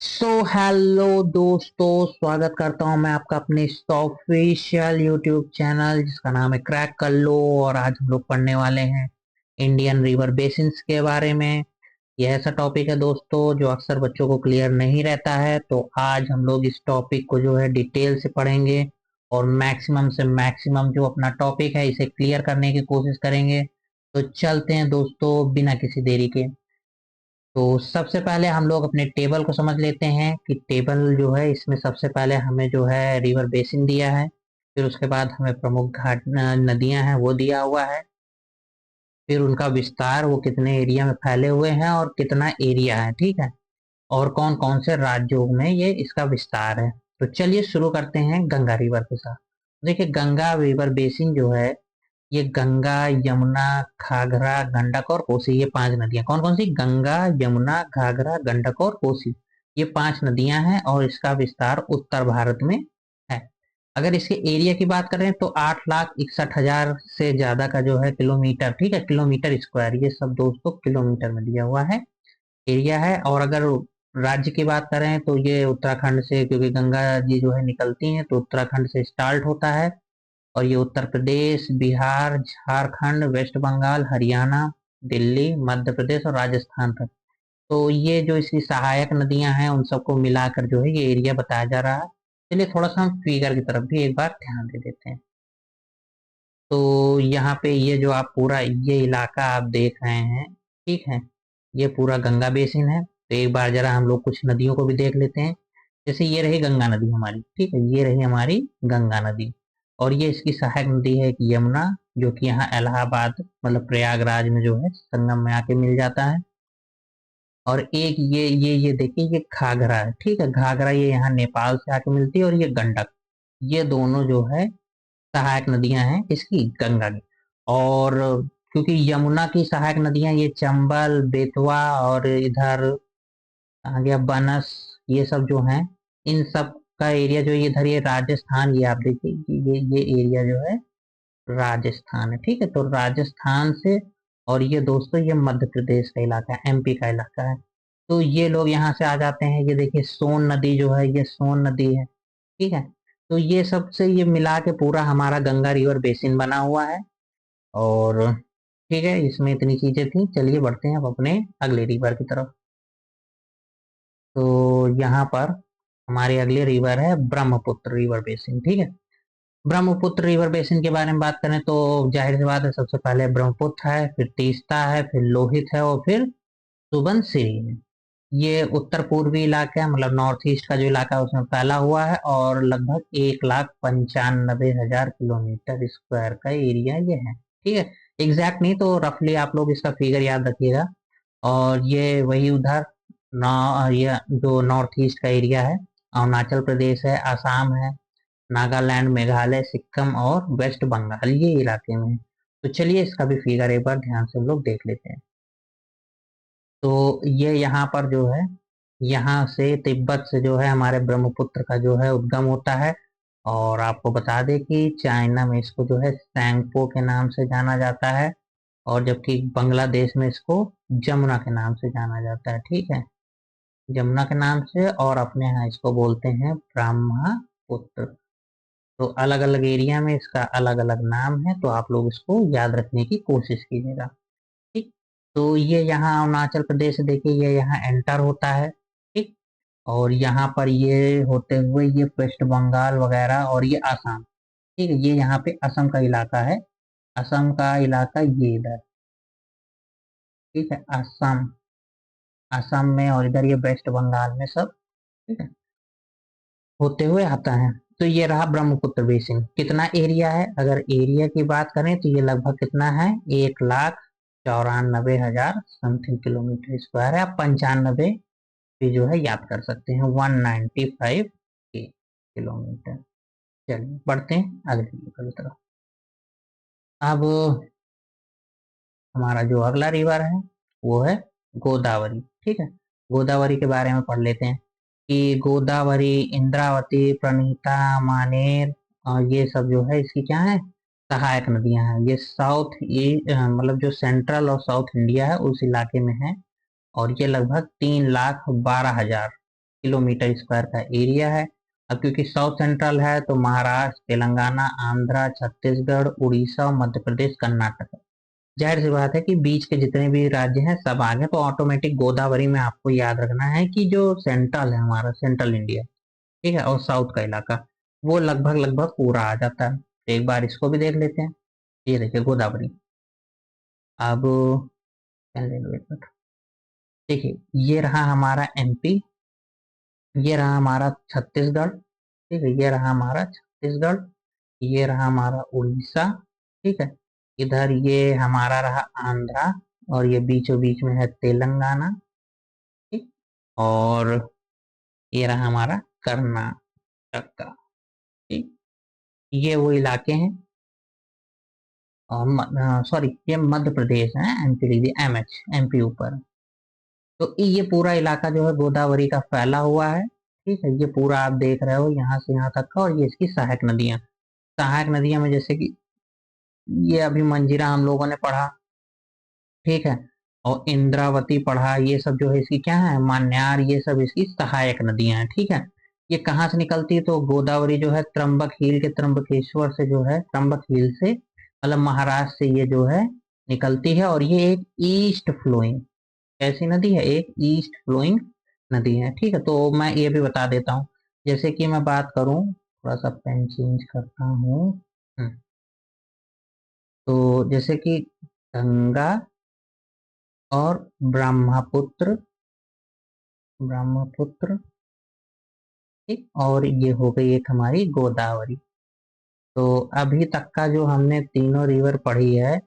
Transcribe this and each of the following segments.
Hello दोस्तों, स्वागत करता हूं मैं आपका अपने ऑफिशियल यूट्यूब चैनल जिसका नाम है क्रैक कर लो। और आज हम लोग पढ़ने वाले हैं इंडियन रिवर बेसिन्स के बारे में। यह ऐसा टॉपिक है दोस्तों जो अक्सर बच्चों को क्लियर नहीं रहता है, तो आज हम लोग इस टॉपिक को जो है डिटेल से पढ़ेंगे और मैक्सिमम से मैक्सिमम जो अपना टॉपिक है इसे क्लियर करने की कोशिश करेंगे। तो चलते हैं दोस्तों बिना किसी देरी के। तो सबसे पहले हम लोग अपने टेबल को समझ लेते हैं कि टेबल जो है इसमें सबसे पहले हमें जो है रिवर बेसिन दिया है। फिर उसके बाद हमें प्रमुख घाट नदियां हैं वो दिया हुआ है। फिर उनका विस्तार, वो कितने एरिया में फैले हुए हैं और कितना एरिया है, ठीक है। और कौन कौन से राज्यों में ये इसका विस्तार है। तो चलिए शुरू करते हैं गंगा रिवर के साथ। देखिए, गंगा रिवर बेसिन जो है ये गंगा, यमुना, घाघरा, गंडक और कोसी, ये पांच नदियां। कौन कौन सी? गंगा, यमुना, घाघरा, गंडक और कोसी। ये पांच नदियां हैं और इसका विस्तार उत्तर भारत में है। अगर इसके एरिया की बात करें तो 8,61,000 से ज्यादा का जो है किलोमीटर, ठीक है, किलोमीटर स्क्वायर, ये सब दोस्तों किलोमीटर में दिया हुआ है, एरिया है। और अगर राज्य की बात करें तो ये उत्तराखंड से, क्योंकि गंगा जी जो है निकलती हैं तो उत्तराखंड से स्टार्ट होता है। और ये उत्तर प्रदेश, बिहार, झारखंड, वेस्ट बंगाल, हरियाणा, दिल्ली, मध्य प्रदेश और राजस्थान तक। तो ये जो इसकी सहायक नदियां हैं उन सबको मिलाकर जो है ये एरिया बताया जा रहा है। चलिए थोड़ा सा हम फिगर की तरफ भी एक बार ध्यान दे देते हैं। तो यहाँ पे ये जो आप पूरा ये इलाका आप देख रहे हैं, ठीक है, ये पूरा गंगा बेसिन है। तो एक बार जरा हम लोग कुछ नदियों को भी देख लेते हैं। जैसे ये रही गंगा नदी हमारी, ठीक है, ये रही हमारी गंगा नदी। और ये इसकी सहायक नदी है एक यमुना, जो कि यहाँ इलाहाबाद मतलब प्रयागराज में जो है संगम में आके मिल जाता है। और एक ये देखिए ये घाघरा है, ठीक है, घाघरा ये यहाँ नेपाल से आके मिलती है। और ये गंडक, ये दोनों जो है सहायक नदियां हैं इसकी गंगा की। और क्योंकि यमुना की सहायक नदियां ये चंबल, बेतवा और इधर आ गया बनस, ये सब जो हैं, इन सब का एरिया जो ये इधर ये राजस्थान, ये आप देखिए ये एरिया जो है राजस्थान है, ठीक है। तो राजस्थान से, और ये दोस्तों ये मध्य प्रदेश का इलाका है, एमपी का इलाका है। तो ये लोग यहाँ से आ जाते हैं। ये देखिए सोन नदी जो है ये सोन नदी है, ठीक है। तो ये सबसे ये मिला के पूरा हमारा गंगा रिवर बेसिन बना हुआ है। और ठीक है, इसमें इतनी चीजें थी। चलिए बढ़ते हैं अब अपने अगले रिवर की तरफ। तो यहाँ पर हमारी अगली रिवर है ब्रह्मपुत्र रिवर बेसिन, ठीक है। ब्रह्मपुत्र रिवर बेसिन के बारे में बात करें तो जाहिर सी बात है, सबसे पहले ब्रह्मपुत्र है, फिर तीस्ता है, फिर लोहित है और फिर सुबनसिरी है। ये उत्तर पूर्वी इलाका है, मतलब नॉर्थ ईस्ट का जो इलाका है उसमें फैला हुआ है। और लगभग 1,95,000 किलोमीटर स्क्वायर का एरिया ये है, ठीक है। एग्जैक्ट नहीं तो रफली आप लोग इसका फिगर याद रखिएगा। और ये वही उधर ये जो नॉर्थ ईस्ट का एरिया है, अरुणाचल प्रदेश है, आसाम है, नागालैंड, मेघालय, सिक्किम और वेस्ट बंगाल, ये इलाके में है। तो चलिए इसका भी फिगर एक बार ध्यान से हम लोग देख लेते हैं। तो ये यहाँ पर जो है, यहाँ से तिब्बत से जो है हमारे ब्रह्मपुत्र का जो है उद्गम होता है। और आपको बता दें कि चाइना में इसको जो है सैंगपो के नाम से जाना जाता है। और जबकि बांग्लादेश में इसको जमुना के नाम से जाना जाता है, ठीक है, जमुना के नाम से। और अपने यहाँ इसको बोलते हैं ब्रह्मपुत्र। तो अलग अलग एरिया में इसका अलग अलग नाम है, तो आप लोग इसको याद रखने की कोशिश कीजिएगा, ठीक। तो ये यहाँ अरुणाचल प्रदेश से देखिए ये यहाँ एंटर होता है, ठीक। और यहाँ पर ये होते हुए ये वेस्ट बंगाल वगैरह और ये आसाम, ठीक है, ये यहाँ पे असम का इलाका है। असम का इलाका ये इधर, ठीक है, असम, असम में और इधर ये वेस्ट बंगाल में सब, ठीक है, होते हुए आता है। तो ये रहा ब्रह्मपुत्र बेसिन। कितना एरिया है? अगर एरिया की बात करें तो ये लगभग कितना है, 1,94,000 समथिंग किलोमीटर स्क्वायर है। आप 95 भी जो है याद कर सकते हैं, 195 किलोमीटर। चलिए बढ़ते हैं अगले रिवर की तरफ। अब हमारा जो अगला रिवर है वो है गोदावरी, ठीक है। गोदावरी के बारे में पढ़ लेते हैं कि गोदावरी, इंद्रावती, प्रणीता, मानेर, ये सब जो है इसकी क्या है, सहायक नदियां हैं। ये साउथ मतलब जो सेंट्रल और साउथ इंडिया है उस इलाके में है। और ये लगभग 3,12,000 किलोमीटर स्क्वायर का एरिया है। अब क्योंकि साउथ सेंट्रल है तो महाराष्ट्र, तेलंगाना, आंध्रा, छत्तीसगढ़, उड़ीसा और मध्य प्रदेश, कर्नाटक। जाहिर सी बात है कि बीच के जितने भी राज्य हैं सब आ गए, तो ऑटोमेटिक गोदावरी में आपको याद रखना है कि जो सेंट्रल है हमारा, सेंट्रल इंडिया, ठीक है, और साउथ का इलाका, वो लगभग लगभग पूरा आ जाता है। तो एक बार इसको भी देख लेते हैं। ये देखिए गोदावरी। अब पेन ले लो एक मिनट। देखिए ये रहा हमारा एमपी, ये रहा हमारा छत्तीसगढ़, ठीक है, ये रहा हमारा छत्तीसगढ़, ये रहा हमारा उड़ीसा, ठीक है, इधर ये हमारा रहा आंध्रा, और ये बीचों बीच में है तेलंगाना, ठीक, और ये रहा हमारा कर्नाटक का, ठीक। ये वो इलाके हैं, और सॉरी ये मध्य प्रदेश है, एमपी लिख दिया, एमएच, एमपी ऊपर। तो ये पूरा इलाका जो है गोदावरी का फैला हुआ है, ठीक है, ये पूरा आप देख रहे हो यहाँ से यहाँ तक का, और ये इसकी सहायक नदियां, सहायक नदियां में जैसे कि ये अभी मंजीरा हम लोगों ने पढ़ा, ठीक है, और इंद्रावती पढ़ा, ये सब जो है इसकी क्या है, मान्यार, ये सब इसकी सहायक नदियां हैं, ठीक है। ये कहाँ से निकलती है, तो गोदावरी जो है त्र्यंबक हील के, त्र्यंबकेश्वर से जो है, त्र्यंबक हील से मतलब महाराष्ट्र से ये जो है निकलती है, और ये एक ईस्ट फ्लोइंग कैसी नदी है, एक ईस्ट फ्लोइंग नदी है, ठीक है। तो मैं ये भी बता देता हूँ, जैसे कि मैं बात करूँ, थोड़ा सा पेन चेंज करता हूँ। हम्म, तो जैसे कि गंगा और ब्रह्मपुत्र, ब्रह्मपुत्र, ठीक, और ये हो गई एक हमारी गोदावरी। तो अभी तक का जो हमने तीनों रिवर पढ़ी है,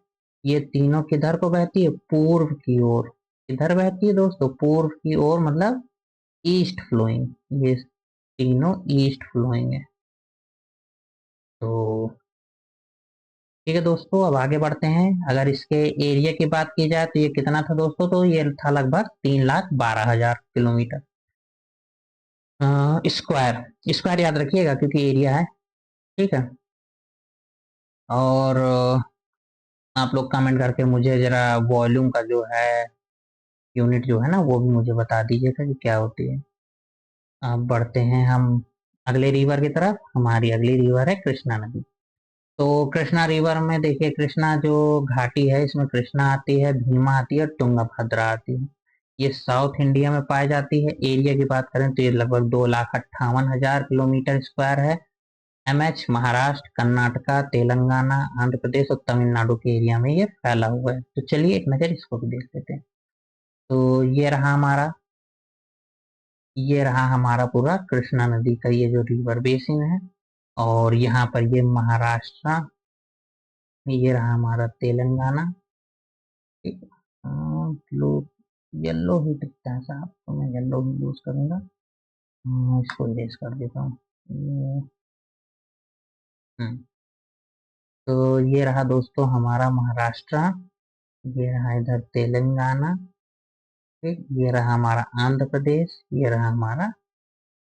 ये तीनों किधर को बहती है, पूर्व की ओर। किधर बहती है दोस्तों, पूर्व की ओर, मतलब ईस्ट फ्लोइंग, ये तीनों ईस्ट फ्लोइंग है। तो ठीक है दोस्तों, अब आगे बढ़ते हैं। अगर इसके एरिया की बात की जाए तो ये कितना था दोस्तों, तो ये था लगभग 3,12,000 किलोमीटर स्क्वायर। स्क्वायर याद रखिएगा क्योंकि एरिया है, ठीक है। और आप लोग कमेंट करके मुझे जरा वॉल्यूम का जो है यूनिट जो है ना वो भी मुझे बता दीजिएगा कि क्या होती है। अब बढ़ते हैं हम अगले रिवर की तरफ। हमारी अगली रिवर है कृष्णा नदी। तो कृष्णा रिवर में देखिए, कृष्णा जो घाटी है इसमें कृष्णा आती है, भीमा आती है और तुंगभद्रा आती है। ये साउथ इंडिया में पाई जाती है। एरिया की बात करें तो ये लगभग 2,58,000 किलोमीटर स्क्वायर है। एमएच महाराष्ट्र, कर्नाटका, तेलंगाना, आंध्र प्रदेश और तमिलनाडु के एरिया में ये फैला हुआ है। तो चलिए एक नज़र इसको भी देख लेते हैं। तो ये रहा हमारा पूरा कृष्णा नदी का ये जो रिवर बेसिन है, और यहाँ पर ये महाराष्ट्र, ये रहा हमारा तेलंगाना, ठीक है। ब्लू, येलो ही दिखता है साहब, तो मैं येलो ही यूज करूंगा। इसको इरेज कर देता हूँ। ये- हम्म, तो ये रहा दोस्तों हमारा महाराष्ट्र, ये रहा इधर तेलंगाना, ठीक, ये रहा हमारा आंध्र प्रदेश, ये रहा हमारा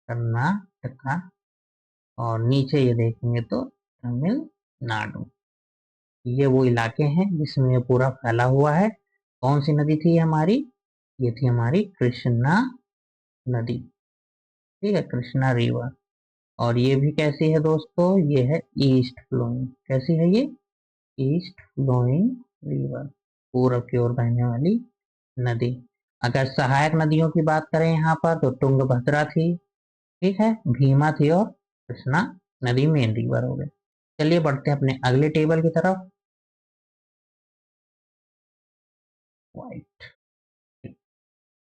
कर्नाटका, और नीचे ये देखेंगे तो तमिलनाडु। ये वो इलाके हैं जिसमें ये पूरा फैला हुआ है। कौन सी नदी थी ये हमारी, ये थी हमारी कृष्णा नदी, ठीक है, कृष्णा रिवर। और ये भी कैसी है दोस्तों, ये है ईस्ट फ्लोइंग। कैसी है ये, ईस्ट फ्लोइंग रिवर, पूरब की ओर बहने वाली नदी। अगर सहायक नदियों की बात करें यहाँ पर तो तुंगभद्रा थी, ठीक है, भीमा थी, और कृष्णा नदी मेन रिवर हो गए। चलिए बढ़ते हैं अपने अगले टेबल की तरफ। White।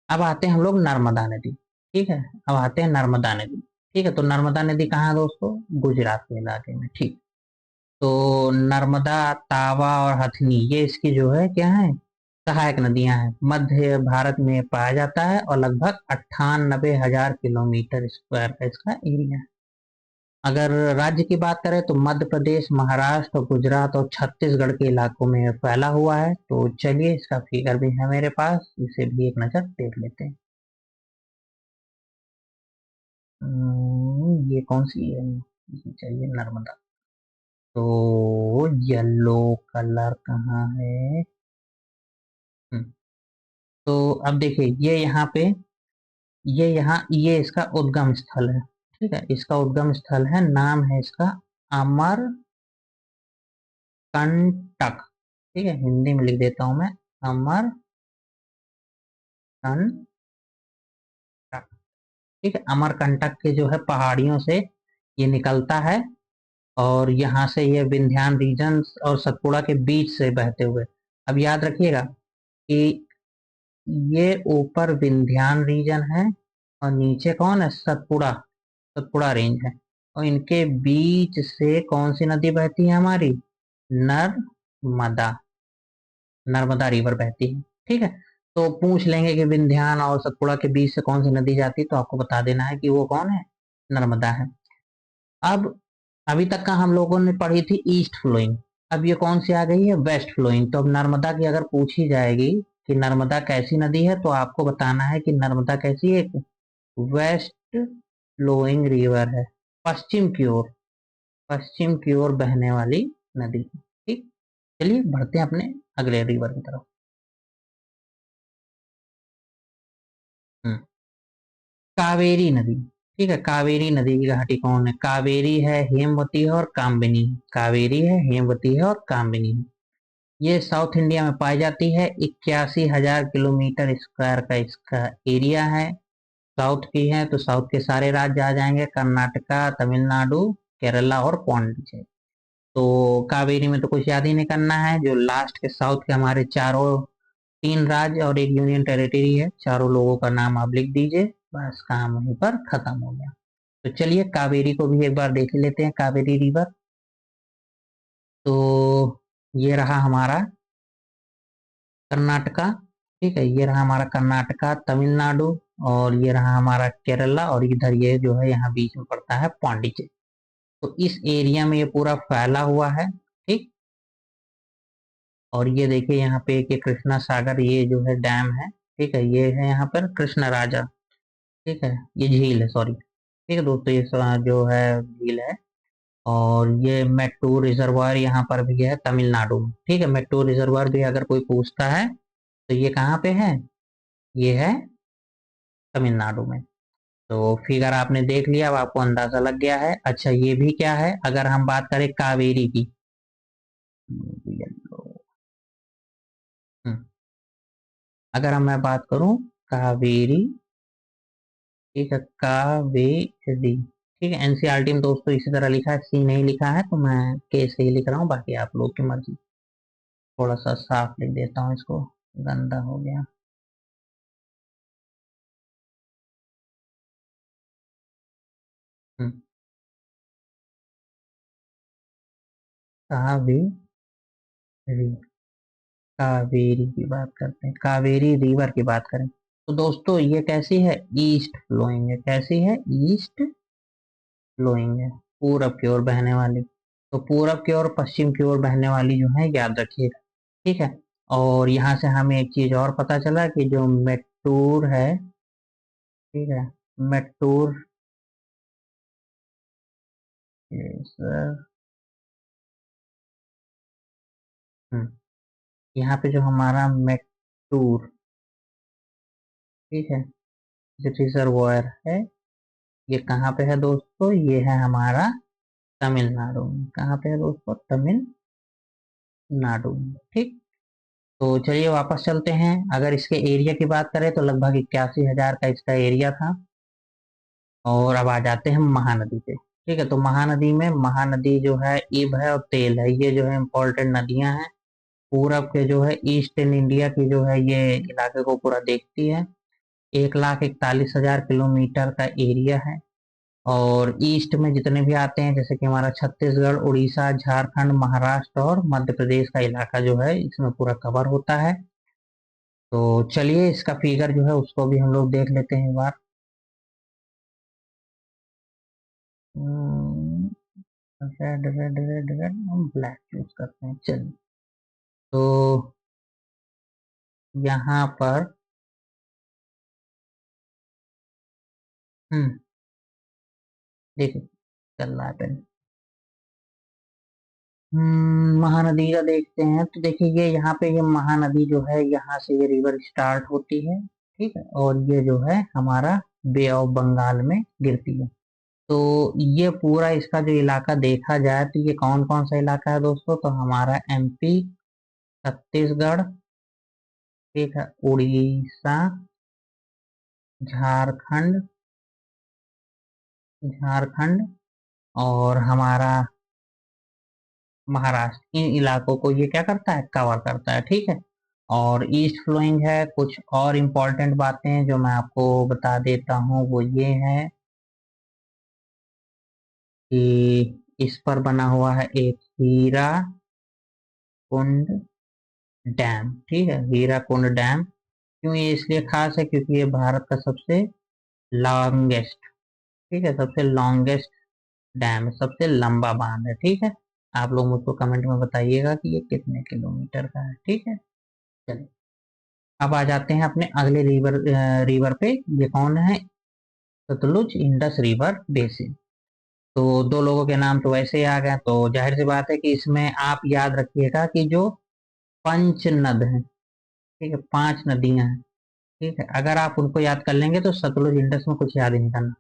अब आते हैं हम लोग नर्मदा नदी, ठीक है। अब आते हैं नर्मदा नदी, ठीक है। तो नर्मदा नदी कहाँ है दोस्तों, गुजरात के इलाके में, ठीक। तो नर्मदा, तावा और हथनी ये इसकी जो है क्या है, सहायक नदियां हैं। मध्य भारत में पाया जाता है, और लगभग 98,000 किलोमीटर स्क्वायर का इसका एरिया है। अगर राज्य की बात करें तो मध्य प्रदेश, महाराष्ट्र, गुजरात और छत्तीसगढ़ के इलाकों में फैला हुआ है। तो चलिए इसका फिगर भी है मेरे पास, इसे भी एक नजर देख लेते हैं। ये कौन सी है, ये चाहिए नर्मदा। तो येलो कलर कहाँ है। हम्म, तो अब देखिए ये यहाँ पे ये यहाँ ये इसका उद्गम स्थल है। ठीक है, इसका उद्गम स्थल है, नाम है इसका अमरकंटक। ठीक है, हिंदी में लिख देता हूं मैं, अमरकंटक। ठीक है, अमरकंटक के जो है पहाड़ियों से ये निकलता है, और यहाँ से ये विंध्यान रीजन और सतपुड़ा के बीच से बहते हुए। अब याद रखिएगा कि ये ऊपर विंध्यान रीजन है और नीचे कौन है, सतपुड़ा, सतपुड़ा रेंज है। और इनके बीच से कौन सी नदी बहती है हमारी, नर्मदा, नर्मदा रिवर बहती है। ठीक है, तो पूछ लेंगे कि विंध्यान और सतपुड़ा के बीच से कौन सी नदी जाती है, तो आपको बता देना है कि वो कौन है, नर्मदा है। अब अभी तक का हम लोगों ने पढ़ी थी ईस्ट फ्लोइंग, अब ये कौन सी आ गई है, वेस्ट फ्लोइंग। तो अब नर्मदा की अगर पूछी जाएगी कि नर्मदा कैसी नदी है, तो आपको बताना है कि नर्मदा कैसी है, वेस्ट फ्लोइंग रिवर है, पश्चिम की ओर, पश्चिम की ओर बहने वाली नदी। ठीक, चलिए बढ़ते हैं अपने अगले रिवर की तरफ। हम्म, कावेरी नदी। ठीक है, कावेरी नदी की घाटी कौन है, कावेरी है, हेमवती है और कामिनी। कावेरी है, हेमवती है और कामिनी है। ये साउथ इंडिया में पाई जाती है, 81,000 किलोमीटर स्क्वायर का इसका एरिया है। साउथ की है तो साउथ के सारे राज्य आ जाएंगे, कर्नाटका, तमिलनाडु, केरला और पौंडीचेरी। तो कावेरी में तो कुछ याद ही नहीं करना है, जो लास्ट के साउथ के हमारे चारों, तीन राज्य और एक यूनियन टेरिटरी है, चारों लोगों का नाम आप लिख दीजिए, बस काम वहीं पर खत्म हो गया। तो चलिए कावेरी को भी एक बार देख ही लेते हैं, कावेरी रिवर। तो ये रहा हमारा कर्नाटका। ठीक है, ये रहा हमारा कर्नाटका, तमिलनाडु, और ये रहा हमारा केरला, और इधर ये जो है यहाँ बीच में पड़ता है पौंडीचेरी। तो इस एरिया में ये पूरा फैला हुआ है। ठीक, और ये देखिए यहाँ पे एक ये कृष्णा सागर, ये जो है डैम है। ठीक है, ये है यहाँ पर कृष्ण राजा। ठीक है, ये झील है, सॉरी। ठीक है दोस्तों, ये जो है झील है। और ये मेट्टूर रिजर्वायर यहाँ पर भी है तमिलनाडु में। ठीक है, मेट्टूर रिजर्वायर भी अगर कोई पूछता है तो ये कहाँ पे है, ये है तमिलनाडु में। तो फिगर आपने देख लिया, अब आपको अंदाजा लग गया है। अच्छा, ये भी क्या है, अगर हम बात करें कावेरी की, हम्म, अगर हम मैं बात करूं कावेरी, ठीक है, कावेरी। ठीक है, एनसीईआरटी में दोस्तों इसी तरह लिखा है, सी नहीं लिखा है, तो मैं के से ही लिख रहा हूँ, बाकी आप लोग की मर्जी। थोड़ा सा साफ लिख देता हूँ इसको, गंदा हो गया। हम्म, कावेरी, कावेरी की बात करते हैं, कावेरी रिवर की बात करें तो दोस्तों ये कैसी है, ईस्ट फ्लोइंग है। कैसी है, ईस्ट फ्लोइंग है, पूरब की ओर बहने वाली। तो पूरब की ओर पश्चिम की ओर बहने वाली जो है, याद रखिएगा। ठीक है, और यहाँ से हमें एक चीज और पता चला कि जो मेट्टूर है, ठीक है, मेट्टूर, इस, यहाँ पे जो हमारा मेट्टूर, ठीक है, जो रिजर्वायर है, ये कहाँ पे है दोस्तों, ये है हमारा तमिलनाडु में। कहाँ पे है दोस्तों, तमिलनाडु में। ठीक, तो चलिए वापस चलते हैं। अगर इसके एरिया की बात करें तो लगभग 81,000 का इसका एरिया था। और अब आ जाते हैं महानदी पे। ठीक है, तो महानदी में, महानदी जो है इब है और तेल है, ये जो है इम्पोर्टेंट नदियां हैं। पूरब के जो है ईस्टर्न इंडिया की जो है ये इलाके को पूरा देखती है। 1,41,000 किलोमीटर का एरिया है। और ईस्ट में जितने भी आते हैं, जैसे कि हमारा छत्तीसगढ़, उड़ीसा, झारखंड, महाराष्ट्र और मध्य प्रदेश का इलाका जो है इसमें पूरा कवर होता है। तो चलिए इसका फिगर जो है उसको भी हम लोग देख लेते हैं एक बार। रेड रेड रेड रेड, हम ब्लैक चूज करते हैं, चलिए। तो यहाँ पर, हम्म, देखिए चल रहा है पेन। महानदी का देखते हैं, तो देखिए ये यहाँ पे ये महानदी जो है, यहाँ से ये रिवर स्टार्ट होती है। ठीक है, और ये जो है हमारा बे ऑफ बंगाल में गिरती है। तो ये पूरा इसका जो इलाका देखा जाए तो ये कौन कौन सा इलाका है दोस्तों, तो हमारा एमपी, छत्तीसगढ़, ठीक है, उड़ीसा, झारखंड, झारखंड और हमारा महाराष्ट्र, इन इलाकों को ये क्या करता है, कवर करता है। ठीक है, और ईस्ट फ्लोइंग है। कुछ और इम्पोर्टेंट बातें जो मैं आपको बता देता हूँ वो ये है कि इस पर बना हुआ है एक हीरा कुंड डैम। ठीक है, हीरा कुंड डैम क्यों ये इसलिए खास है, क्योंकि ये भारत का सबसे लॉन्गेस्ट, ठीक है, सबसे लॉन्गेस्ट डैम है, सबसे लंबा बांध है। ठीक है, आप लोग मुझको कमेंट में बताइएगा कि ये कितने किलोमीटर का है। ठीक है, चलिए अब आ जाते हैं अपने अगले रिवर पे। ये कौन है, सतलुज इंडस रिवर बेसिन। तो दो लोगों के नाम तो वैसे ही आ गए, तो जाहिर सी बात है कि इसमें आप याद रखिएगा कि जो पंच नद है, ठीक है, पांच नदियां हैं। ठीक है, अगर आप उनको याद कर लेंगे तो सतलुज इंडस में कुछ याद ही नहीं करना।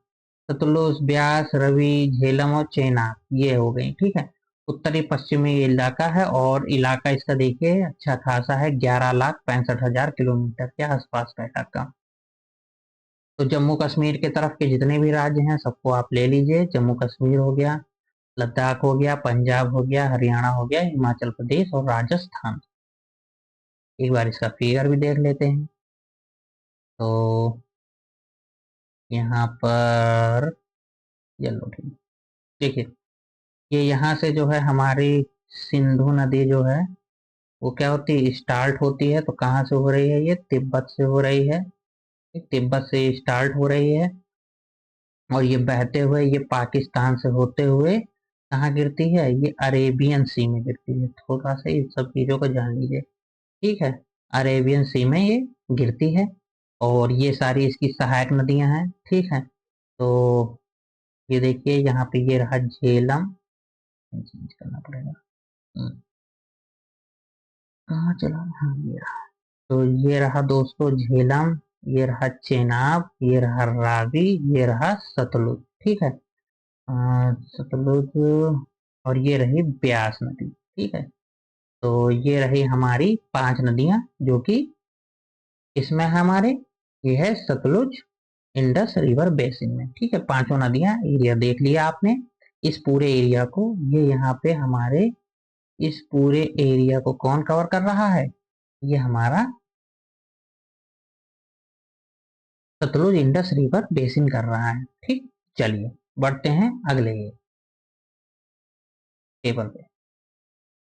सतलुज, ब्यास, रवि, झेलम और चेनाब ये हो गई। ठीक है, उत्तरी पश्चिमी ये इलाका है और इलाका इसका देखिए अच्छा खासा है, 11,65,000 किलोमीटर के आसपास का इलाका। तो जम्मू कश्मीर के तरफ के जितने भी राज्य हैं सबको आप ले लीजिए। जम्मू कश्मीर हो गया, लद्दाख हो गया, पंजाब हो गया, हरियाणा हो गया, हिमाचल प्रदेश और राजस्थान। एक बार इसका फिगर भी देख लेते हैं। तो यहाँ पर येलो, ठीक, देखिए ये यहाँ से जो है हमारी सिंधु नदी जो है वो क्या होती है, स्टार्ट होती है। तो कहाँ से हो रही है, ये तिब्बत से हो रही है। तिब्बत से स्टार्ट हो रही है और ये बहते हुए ये पाकिस्तान से होते हुए कहाँ गिरती है, ये अरेबियन सी में गिरती है। थोड़ा सा इन सब चीजों को जान लीजिए। ठीक है, अरेबियन सी में ये गिरती है और ये सारी इसकी सहायक नदियां हैं। ठीक है, तो ये देखिए यहाँ पे ये रहा झेलम, चेंज करना पड़ेगा। कहाँ चला, हाँ ये रहा। तो ये रहा दोस्तों झेलम, ये रहा चेनाब, ये रहा रावी, ये रहा सतलुज। ठीक है, सतलुज और ये रही ब्यास नदी। ठीक है, तो ये रही हमारी पांच नदियां जो कि इसमें हमारे, ये है सतलुज इंडस रिवर बेसिन में। ठीक है, पांचों नदियां, एरिया देख लिया आपने। इस पूरे एरिया को, ये यहाँ पे हमारे इस पूरे एरिया को कौन कवर कर रहा है, ये हमारा सतलुज इंडस रिवर बेसिन कर रहा है। ठीक, चलिए बढ़ते हैं अगले टेबल पे।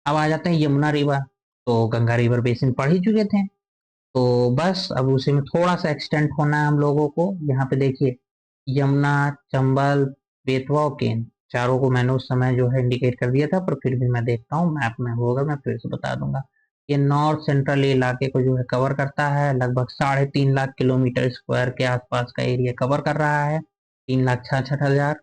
अब आ जाते हैं यमुना रिवर। तो गंगा रिवर बेसिन पढ़ ही चुके थे, तो बस अब उसी में थोड़ा सा एक्सटेंड होना है हम लोगों को। यहाँ पे देखिए यमुना, चंबल, बेतवा और केन, चारों को मैंने उस समय जो है इंडिकेट कर दिया था, पर फिर भी मैं देखता हूँ मैप में होगा, मैं फिर से बता दूंगा। ये नॉर्थ सेंट्रल इलाके को जो है कवर करता है, लगभग 3.5 लाख किलोमीटर स्क्वायर के आसपास का एरिया कवर कर रहा है, 3,66,000।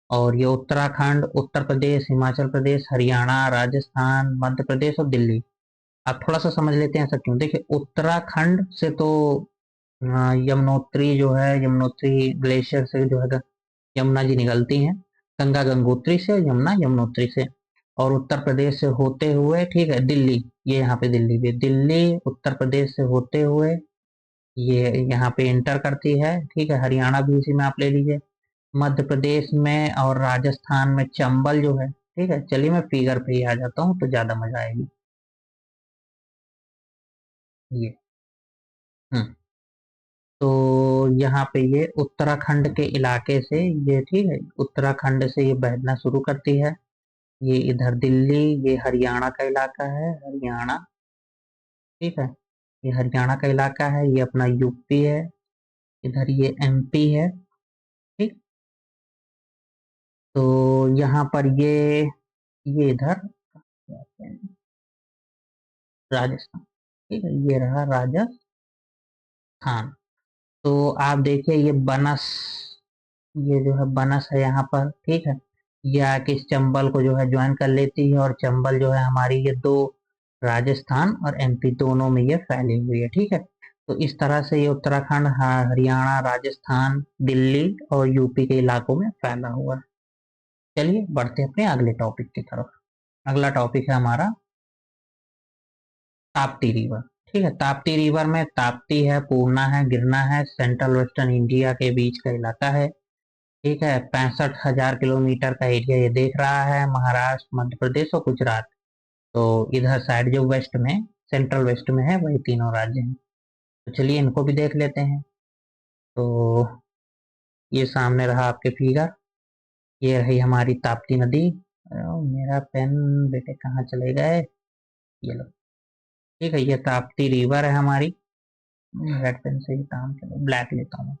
और ये उत्तराखंड, उत्तर प्रदेश, हिमाचल प्रदेश, हरियाणा, राजस्थान, मध्य प्रदेश और दिल्ली। आप थोड़ा सा समझ लेते हैं ऐसा क्यों। देखिए उत्तराखंड से तो यमुनोत्री जो है, यमुनोत्री ग्लेशियर से जो है यमुना जी निकलती हैं, गंगा गंगोत्री से, यमुना यमुनोत्री से। और उत्तर प्रदेश से होते हुए, ठीक है, दिल्ली, ये यहाँ पे दिल्ली भी, दिल्ली उत्तर प्रदेश से होते हुए ये यहाँ पे इंटर करती है। ठीक है, हरियाणा भी इसी में आप ले लीजिए, मध्य प्रदेश में और राजस्थान में चंबल जो है। ठीक है, चलिए मैं फिगर पे ही आ जाता हूँ तो ज्यादा मजा आएगी। ये हम्म तो यहाँ पे ये उत्तराखंड के इलाके से ये, ठीक है, उत्तराखंड से ये बहना शुरू करती है। ये इधर दिल्ली, ये हरियाणा का इलाका है, हरियाणा। ठीक है, ये हरियाणा का इलाका है, ये अपना यूपी है, इधर ये एमपी है। ठीक, तो यहाँ पर ये इधर राजस्थान। ठीक है, ये रहा राजस्थान। तो आप देखिए ये बनस, ये जो है बनस है यहाँ पर। ठीक है, ये आके इस चंबल को जो है ज्वाइन कर लेती है और चंबल जो है हमारी ये दो, राजस्थान और एमपी दोनों में ये फैली हुई है। ठीक है, तो इस तरह से ये उत्तराखंड, हरियाणा, राजस्थान, दिल्ली और यूपी के इलाकों में फैला हुआ है। चलिए बढ़ते हैं अपने अगले टॉपिक की तरफ। अगला टॉपिक है हमारा ताप्ती रिवर। ठीक है, ताप्ती रिवर में ताप्ती है, पूर्णा है, गिरना है, सेंट्रल वेस्टर्न इंडिया के बीच का इलाका है। ठीक है, 65,000 किलोमीटर का एरिया ये देख रहा है, महाराष्ट्र, मध्य प्रदेश और गुजरात। तो इधर साइड जो वेस्ट में, सेंट्रल वेस्ट में है, वही तीनों राज्य हैं। तो चलिए इनको भी देख लेते हैं। तो ये सामने रहा आपके फिगर, ये रही हमारी ताप्ती नदी। मेरा पेन बेटे कहाँ चले गए, ये लो। ठीक है, ये ताप्ती रिवर है हमारी। रेड पेन से ही काम चलो, ब्लैक लेता हूँ।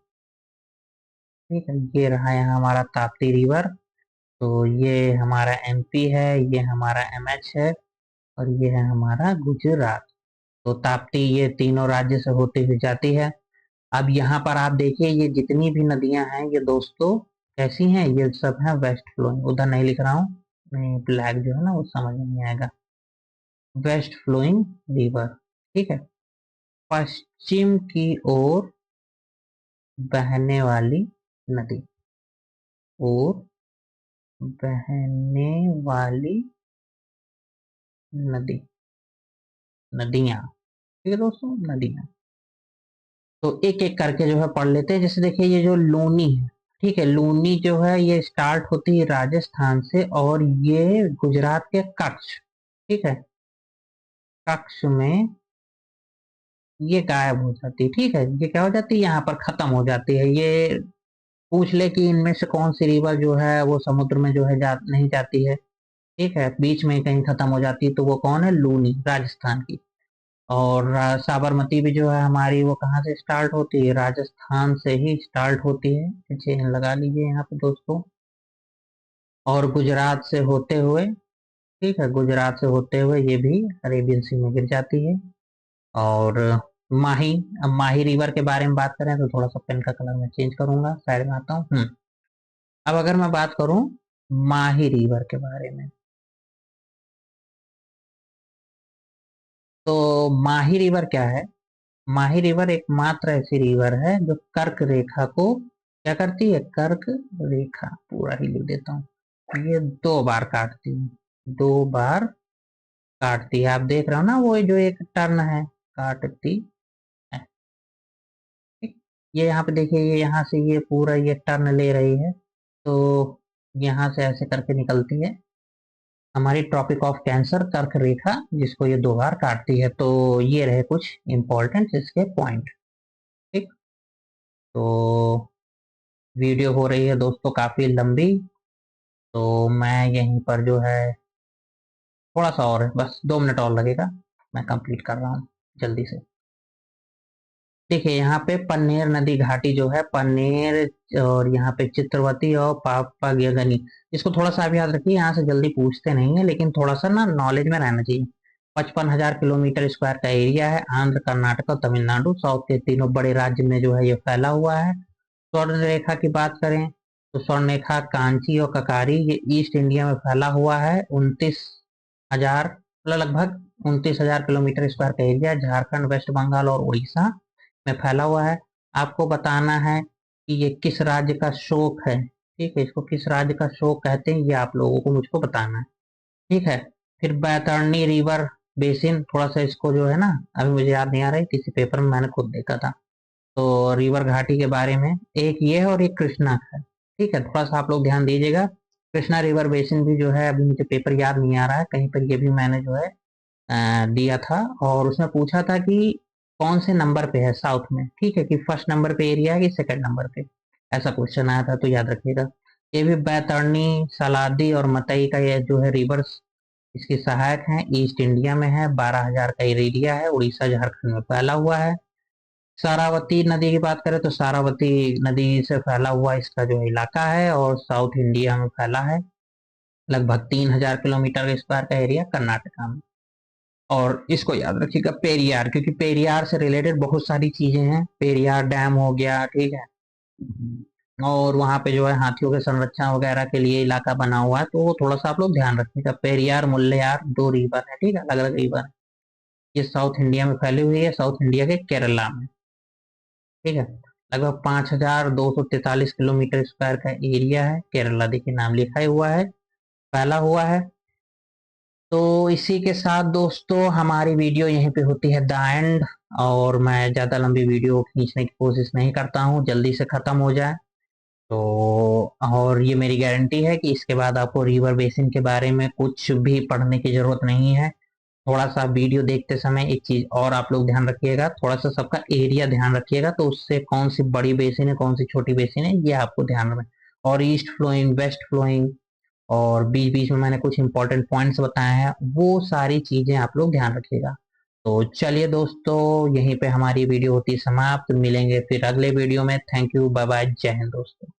ठीक है, ये रहा यहाँ हमारा ताप्ती रिवर। तो ये हमारा एमपी है, ये हमारा एमएच है, और ये है हमारा गुजरात। तो ताप्ती ये तीनों राज्य से होती हुई जाती है। अब यहाँ पर आप देखिए, ये जितनी भी नदियां हैं ये दोस्तों कैसी हैं, ये सब है वेस्ट फ्लोइंग। उधर नहीं लिख रहा हूँ, नहीं ब्लैक जो है ना वो समझ में नहीं आएगा। West flowing river. ठीक है, पश्चिम की ओर बहने वाली नदी, और बहने वाली नदी, नदियां। ठीक है दोस्तों, नदियां। तो एक एक करके जो है पढ़ लेते हैं। जैसे देखिए, ये जो लूनी है, ठीक है, लूनी जो है ये स्टार्ट होती है राजस्थान से, और ये गुजरात के कच्छ, ठीक है, कच्छ में ये गायब हो जाती है। ठीक है, ये क्या हो जाती है, यहाँ पर खत्म हो जाती है। ये पूछ ले कि इनमें से कौन सी रिवर जो है वो समुद्र में जो है नहीं जाती है, ठीक है, बीच में कहीं खत्म हो जाती है, तो वो कौन है, लूनी, राजस्थान की। और साबरमती भी जो है हमारी, वो कहाँ से स्टार्ट होती है, राजस्थान से ही स्टार्ट होती है। चेन लगा लीजिए यहाँ पे दोस्तों। और गुजरात से होते हुए, ठीक है, गुजरात से होते हुए ये भी अरेबियन सी में गिर जाती है। और माही, अब माही रिवर के बारे में बात करें तो थोड़ा सा पेन का कलर मैं चेंज करूंगा, साइड में आता हूँ। अब अगर मैं बात करूं माही रिवर के बारे में, तो माही रिवर क्या है, माही रिवर एकमात्र ऐसी रिवर है जो कर्क रेखा को क्या करती है, कर्क रेखा, पूरा ही लिख देता हूँ, ये 2 बार काटती है, 2 बार काटती है। आप देख रहे हो ना, वो जो एक टर्न है, काटती है। ठीक? ये यहाँ पे देखिए, ये यहाँ से ये पूरा ये टर्न ले रही है, तो यहाँ से ऐसे करके निकलती है हमारी ट्रॉपिक ऑफ कैंसर कर्क रेखा, जिसको ये 2 बार काटती है। तो ये रहे कुछ इंपॉर्टेंट इसके पॉइंट। ठीक, तो वीडियो हो रही है दोस्तों काफी लंबी, तो मैं यहीं पर जो है, थोड़ा सा और है, बस 2 मिनट और लगेगा, मैं कंप्लीट कर रहा हूँ जल्दी से। देखिए यहाँ पे पन्नेर नदी घाटी जो है, पन्नेर, और यहाँ पे चित्रवती और पापा गगनी, इसको थोड़ा सा आप याद रखिए, यहाँ से जल्दी पूछते नहीं है, लेकिन थोड़ा सा ना नॉलेज में रहना चाहिए। 55,000 किलोमीटर स्क्वायर का एरिया है, आंध्र, कर्नाटक और तमिलनाडु, साउथ के तीनों बड़े राज्य में जो है ये फैला हुआ है। स्वर्ण रेखा की बात करें तो स्वर्ण रेखा कांची और ककारी, ये ईस्ट इंडिया में फैला हुआ है। 29,000, मतलब लगभग 29,000 किलोमीटर स्क्वायर का एरिया, झारखंड, वेस्ट बंगाल और उड़ीसा में फैला हुआ है। आपको बताना है कि ये किस राज्य का शोक है, ठीक है, इसको किस राज्य का शोक कहते हैं, ये आप लोगों को मुझको बताना है। ठीक है, फिर बैतरणी रिवर बेसिन, थोड़ा सा इसको जो है ना, अभी मुझे याद नहीं आ रहा है, किसी पेपर में मैंने खुद देखा था। तो रिवर घाटी के बारे में एक ये है, और एक कृष्णा है। ठीक है, थोड़ा सा आप लोग ध्यान दीजिएगा। कृष्णा रिवर बेसिन भी जो है, अभी मुझे पेपर याद नहीं आ रहा है, कहीं पर ये भी मैंने जो है दिया था, और उसमें पूछा था कि कौन से नंबर पे है साउथ में, ठीक है, कि फर्स्ट नंबर पे एरिया है कि सेकंड नंबर पे, ऐसा क्वेश्चन आया था, तो याद रखिएगा। ये भी बैतरणी, सलादी और मतई का ये जो है रिवर्स इसकी सहायक हैं, ईस्ट इंडिया में है, 12,000 का एरिया है, उड़ीसा झारखंड में फैला हुआ है। सारावती नदी की बात करें तो सारावती नदी से फैला हुआ इसका जो इलाका है, और साउथ इंडिया में फैला है, लगभग 3,000 किलोमीटर स्क्वायर का एरिया कर्नाटका में। और इसको याद रखिएगा पेरियार, क्योंकि पेरियार से रिलेटेड बहुत सारी चीजें हैं, पेरियार डैम हो गया, ठीक है, और वहाँ पे जो है हाथियों के संरक्षण वगैरह के लिए इलाका बना हुआ है, तो वो थोड़ा सा आप लोग ध्यान रखिएगा। पेरियार, मुल्लेयार 2 रिवर है, ठीक है, अलग अलग रिवर है। ये साउथ इंडिया में फैली हुई है, साउथ इंडिया के केरला में। ठीक है। लगभग 5243 किलोमीटर स्क्वायर का एरिया है। केरला देखिए नाम लिखा ही हुआ है, फैला हुआ है। तो इसी के साथ दोस्तों हमारी वीडियो यहीं पे होती है द एंड। और मैं ज़्यादा लंबी वीडियो खींचने की कोशिश नहीं करता हूँ, जल्दी से ख़त्म हो जाए। तो और ये मेरी गारंटी है कि इसके बाद आपको रिवर बेसिन के बारे में कुछ भी पढ़ने की ज़रूरत नहीं है। थोड़ा सा वीडियो देखते समय एक चीज़ और आप लोग ध्यान रखिएगा, थोड़ा सा सबका एरिया ध्यान रखिएगा, तो उससे कौन सी बड़ी बेसिन है कौन सी छोटी बेसिन है ये आपको ध्यान में। और ईस्ट फ्लोइंग, वेस्ट फ्लोइंग, और बीच बीच में मैंने कुछ इंपॉर्टेंट पॉइंट्स बताए हैं, वो सारी चीजें आप लोग ध्यान रखिएगा। तो चलिए दोस्तों, यहीं पे हमारी वीडियो होती है समाप्त। मिलेंगे फिर अगले वीडियो में। थैंक यू, बाय बाय, जय हिंद दोस्तों।